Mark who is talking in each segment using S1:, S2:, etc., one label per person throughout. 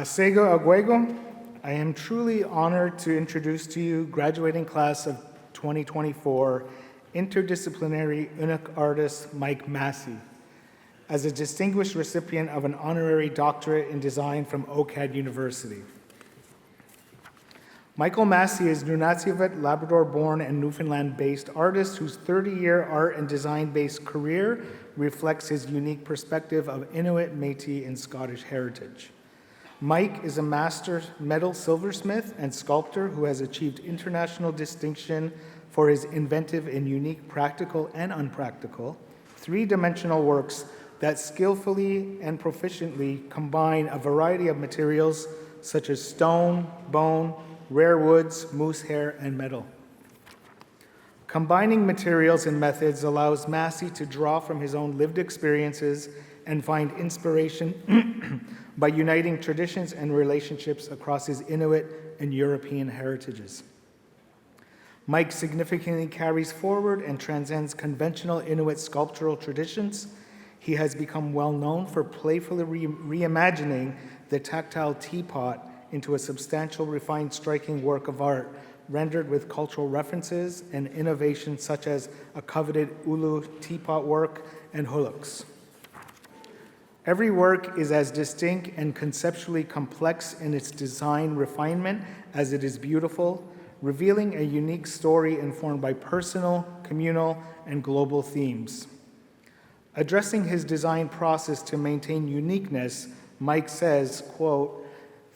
S1: Sego Aguego, I am truly honored to introduce to you graduating class of 2024 interdisciplinary Inuk artist Mike Massie as a distinguished recipient of an honorary doctorate in design from OCAD University. Michael Massie is Nunatsiavut, Labrador-born and Newfoundland-based artist whose 30-year art and design-based career reflects his unique perspective of Inuit, Métis, and Scottish heritage. Mike is a master metal silversmith and sculptor who has achieved international distinction for his inventive and unique practical and unpractical, three-dimensional works that skillfully and proficiently combine a variety of materials such as stone, bone, rare woods, moose hair, and metal. Combining materials and methods allows Massie to draw from his own lived experiences and find inspiration by uniting traditions and relationships across his Inuit and European heritages. Mike significantly carries forward and transcends conventional Inuit sculptural traditions. He has become well known for playfully reimagining the tactile teapot into a substantial, refined, striking work of art, rendered with cultural references and innovations such as a coveted ulu teapot work and huluks. Every work is as distinct and conceptually complex in its design refinement as it is beautiful, revealing a unique story informed by personal, communal, and global themes. Addressing his design process to maintain uniqueness, Mike says, quote,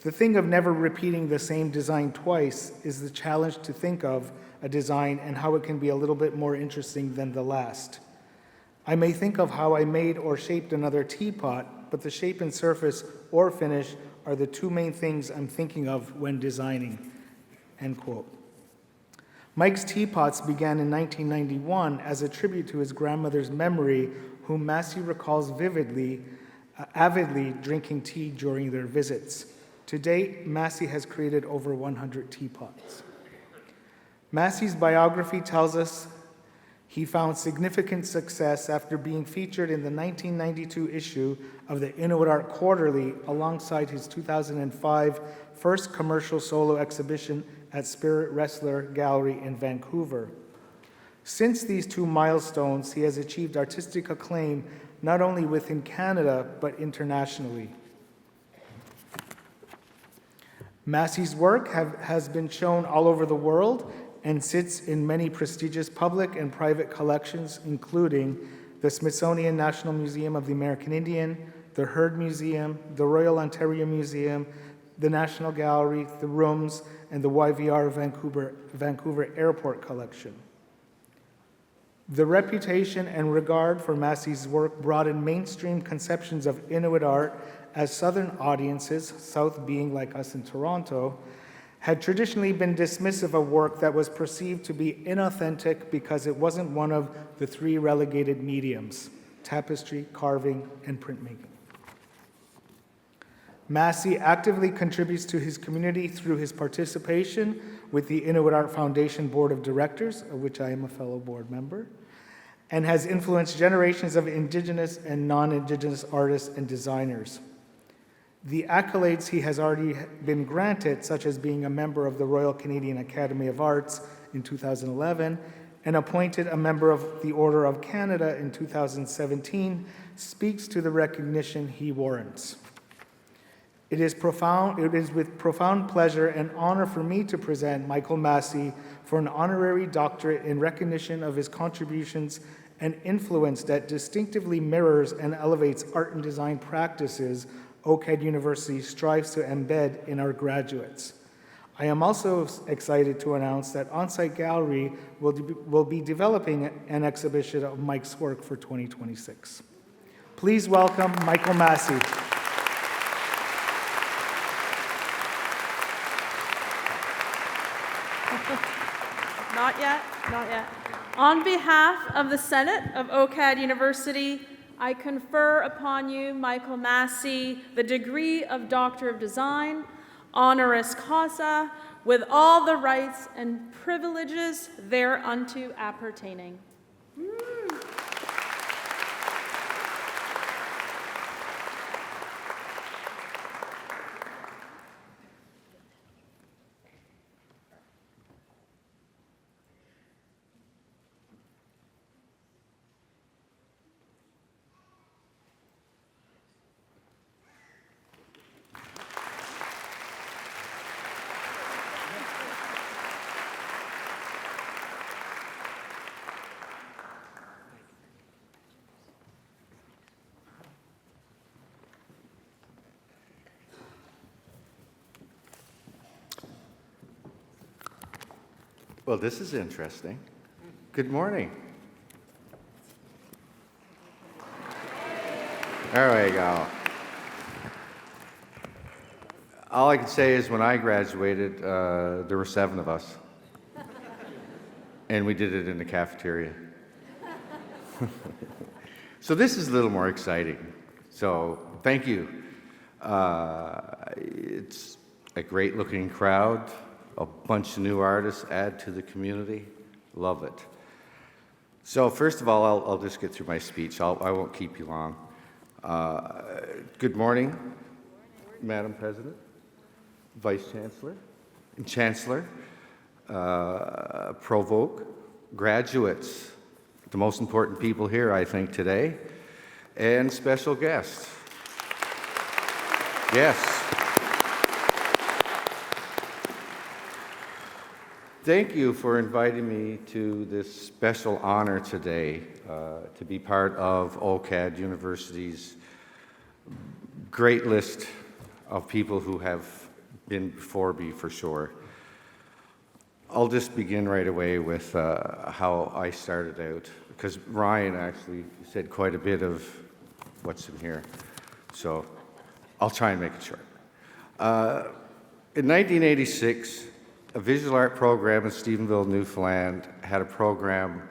S1: "The thing of never repeating the same design twice is the challenge to think of a design and how it can be a little bit more interesting than the last. I may think of how I made or shaped another teapot, but the shape and surface or finish are the two main things I'm thinking of when designing," end quote. Mike's teapots began in 1991 as a tribute to his grandmother's memory, whom Massie recalls vividly, avidly drinking tea during their visits. To date, Massie has created over 100 teapots. Massie's biography tells us he found significant success after being featured in the 1992 issue of the Inuit Art Quarterly alongside his 2005 first commercial solo exhibition at Spirit Wrestler Gallery in Vancouver. Since these two milestones, he has achieved artistic acclaim not only within Canada, but internationally. Massie's work has been shown all over the world and sits in many prestigious public and private collections, including the Smithsonian National Museum of the American Indian, the Heard Museum, the Royal Ontario Museum, the National Gallery, the Rooms, and the YVR Vancouver Airport Collection. The reputation and regard for Massie's work broadened mainstream conceptions of Inuit art as Southern audiences, South being like us in Toronto, had traditionally been dismissive of work that was perceived to be inauthentic because it wasn't one of the three relegated mediums: tapestry, carving, and printmaking. Massie actively contributes to his community through his participation with the Inuit Art Foundation Board of Directors, of which I am a fellow board member, and has influenced generations of Indigenous and non-Indigenous artists and designers. The accolades he has already been granted, such as being a member of the Royal Canadian Academy of Arts in 2011 and appointed a member of the Order of Canada in 2017, speaks to the recognition he warrants. It is with profound pleasure and honor for me to present Michael Massie for an honorary doctorate in recognition of his contributions and influence that distinctively mirrors and elevates art and design practices OCAD University strives to embed in our graduates. I am also excited to announce that On-Site Gallery will be developing an exhibition of Mike's work for 2026. Please welcome Michael Massie.
S2: Not yet, not yet. On behalf of the Senate of OCAD University, I confer upon you, Michael Massie, the degree of Doctor of Design, honoris causa, with all the rights and privileges thereunto appertaining.
S3: Well, this is interesting. Good morning. There we go. All I can say is when I graduated, there were 7 of us. And we did it in the cafeteria. So this is a little more exciting. So thank you. It's a great looking crowd. A bunch of new artists add to the community. Love it. So first of all, I'll just get through my speech. I won't keep you long. Good morning, Madam President, Vice Chancellor, and Chancellor, Provoke, graduates, the most important people here, I think, today, and special guests. Yes. Thank you for inviting me to this special honor today to be part of OCAD University's great list of people who have been before me for sure. I'll just begin right away with how I started out, because Ryan actually said quite a bit of what's in here, so I'll try and make it short. In 1986, a visual art program in Stephenville, Newfoundland had a program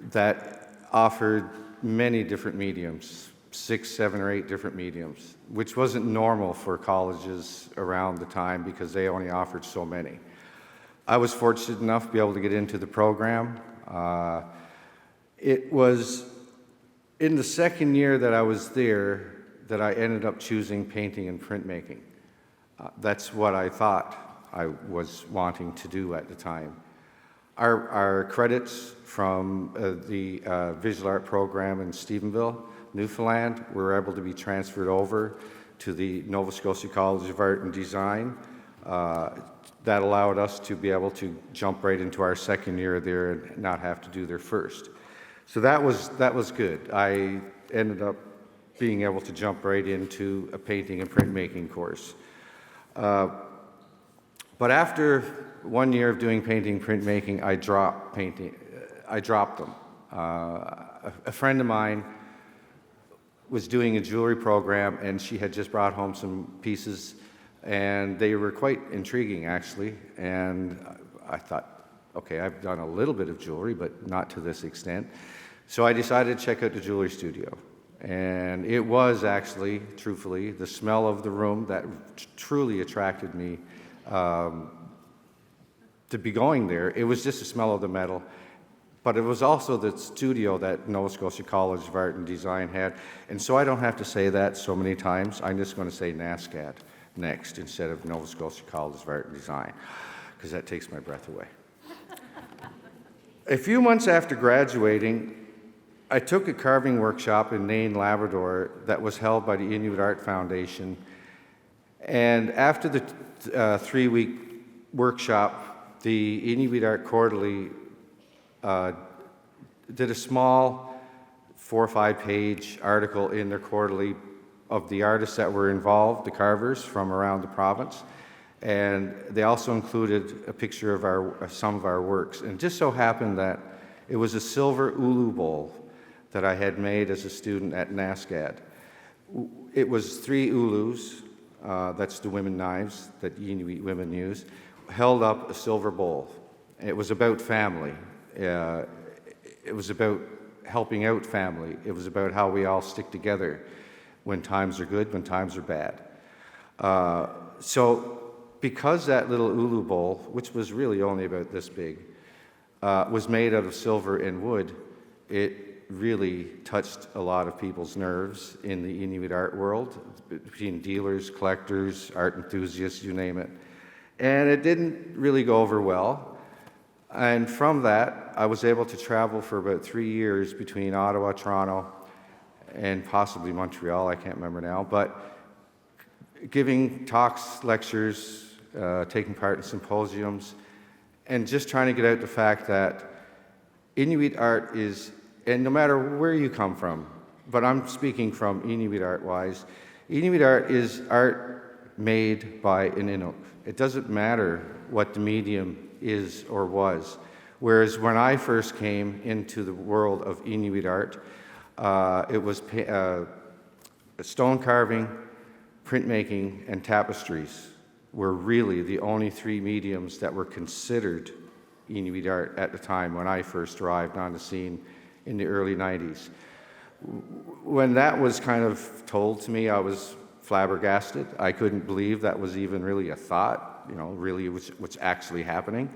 S3: that offered many different mediums, 6, 7, or 8 different mediums, which wasn't normal for colleges around the time because they only offered so many. I was fortunate enough to be able to get into the program. It was in the second year that I was there that I ended up choosing painting and printmaking. That's what I thought I was wanting to do at the time. Our credits from the visual art program in Stephenville, Newfoundland, were able to be transferred over to the Nova Scotia College of Art and Design. That allowed us to be able to jump right into our second year there and not have to do their first. So that was good. I ended up being able to jump right into a painting and printmaking course. But after 1 year of doing painting, printmaking, I dropped painting. I dropped them. A friend of mine was doing a jewelry program, and she had just brought home some pieces, and they were quite intriguing, actually. And I thought, okay, I've done a little bit of jewelry, but not to this extent. So I decided to check out the jewelry studio. And it was actually, truthfully, the smell of the room that truly attracted me to be going there. It was just the smell of the metal, but it was also the studio that Nova Scotia College of Art and Design had. And so I don't have to say that so many times. I'm just going to say NASCAD next instead of Nova Scotia College of Art and Design, because that takes my breath away. A few months after graduating, I took a carving workshop in Nain, Labrador that was held by the Inuit Art Foundation. And after the 3-week workshop, the Inuit Art Quarterly did a small 4 or 5 page article in their quarterly of the artists that were involved, the carvers from around the province. And they also included a picture of some of our works. And it just so happened that it was a silver ulu bowl that I had made as a student at NASCAD. It was 3 ulus, that's the women knives that Inuit women use, held up a silver bowl. It was about family. It was about helping out family. It was about how we all stick together when times are good, when times are bad. So because that little ulu bowl, which was really only about this big, was made out of silver and wood, it really touched a lot of people's nerves in the Inuit art world, between dealers, collectors, art enthusiasts, you name it. And it didn't really go over well. And from that, I was able to travel for about 3 years between Ottawa, Toronto, and possibly Montreal, I can't remember now, but giving talks, lectures, taking part in symposiums, and just trying to get out the fact that Inuit art is, and no matter where you come from, but I'm speaking from Inuit art-wise, Inuit art is art made by an Inuk. It doesn't matter what the medium is or was. Whereas when I first came into the world of Inuit art, it was stone carving, printmaking, and tapestries were really the only three mediums that were considered Inuit art at the time when I first arrived on the scene in the early 90s. When that was kind of told to me, I was flabbergasted. I couldn't believe that was even really a thought, really what's actually happening.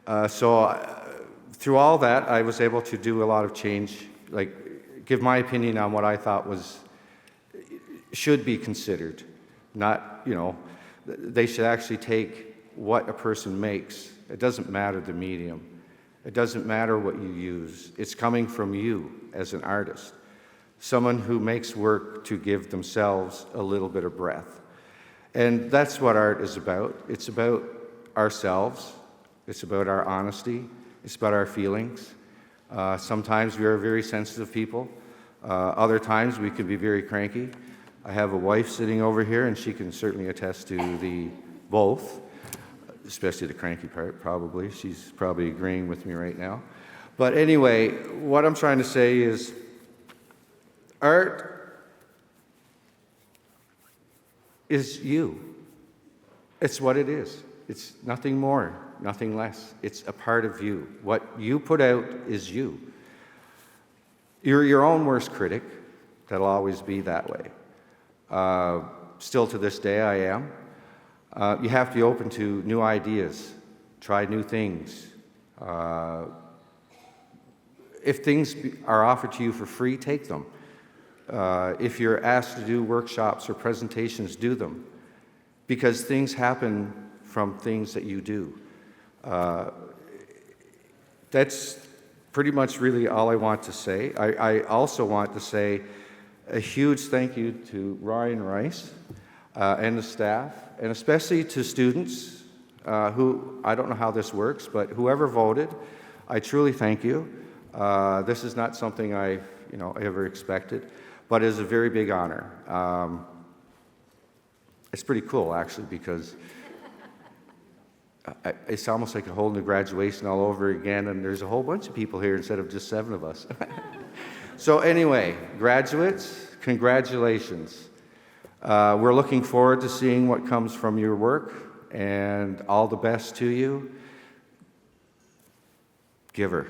S3: Through all that, I was able to do a lot of change, like give my opinion on what I thought should be considered. Not, they should actually take what a person makes. It doesn't matter the medium. It doesn't matter what you use. It's coming from you as an artist. Someone who makes work to give themselves a little bit of breath. And that's what art is about. It's about ourselves. It's about our honesty. It's about our feelings. Sometimes we are very sensitive people. Other times we can be very cranky. I have a wife sitting over here, and she can certainly attest to both, especially the cranky part, probably. She's probably agreeing with me right now. But anyway, what I'm trying to say is art is you. It's what it is. It's nothing more, nothing less. It's a part of you. What you put out is you. You're your own worst critic. That'll always be that way. Still to this day, I am. You have to be open to new ideas, try new things. If things are offered to you for free, take them. If you're asked to do workshops or presentations, do them. Because things happen from things that you do. That's pretty much really all I want to say. I also want to say a huge thank you to Ryan Rice and the staff, and especially to students who, I don't know how this works, but whoever voted, I truly thank you. This is not something I ever expected, but it is a very big honor. It's pretty cool, actually, because it's almost like a whole new graduation all over again, and there's a whole bunch of people here instead of just 7 of us. So anyway, graduates, congratulations. We're looking forward to seeing what comes from your work, and all the best to you. Giver.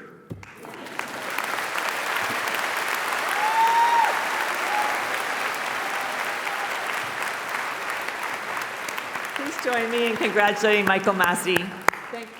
S4: Please join me in congratulating Michael Massie.
S2: Thank you.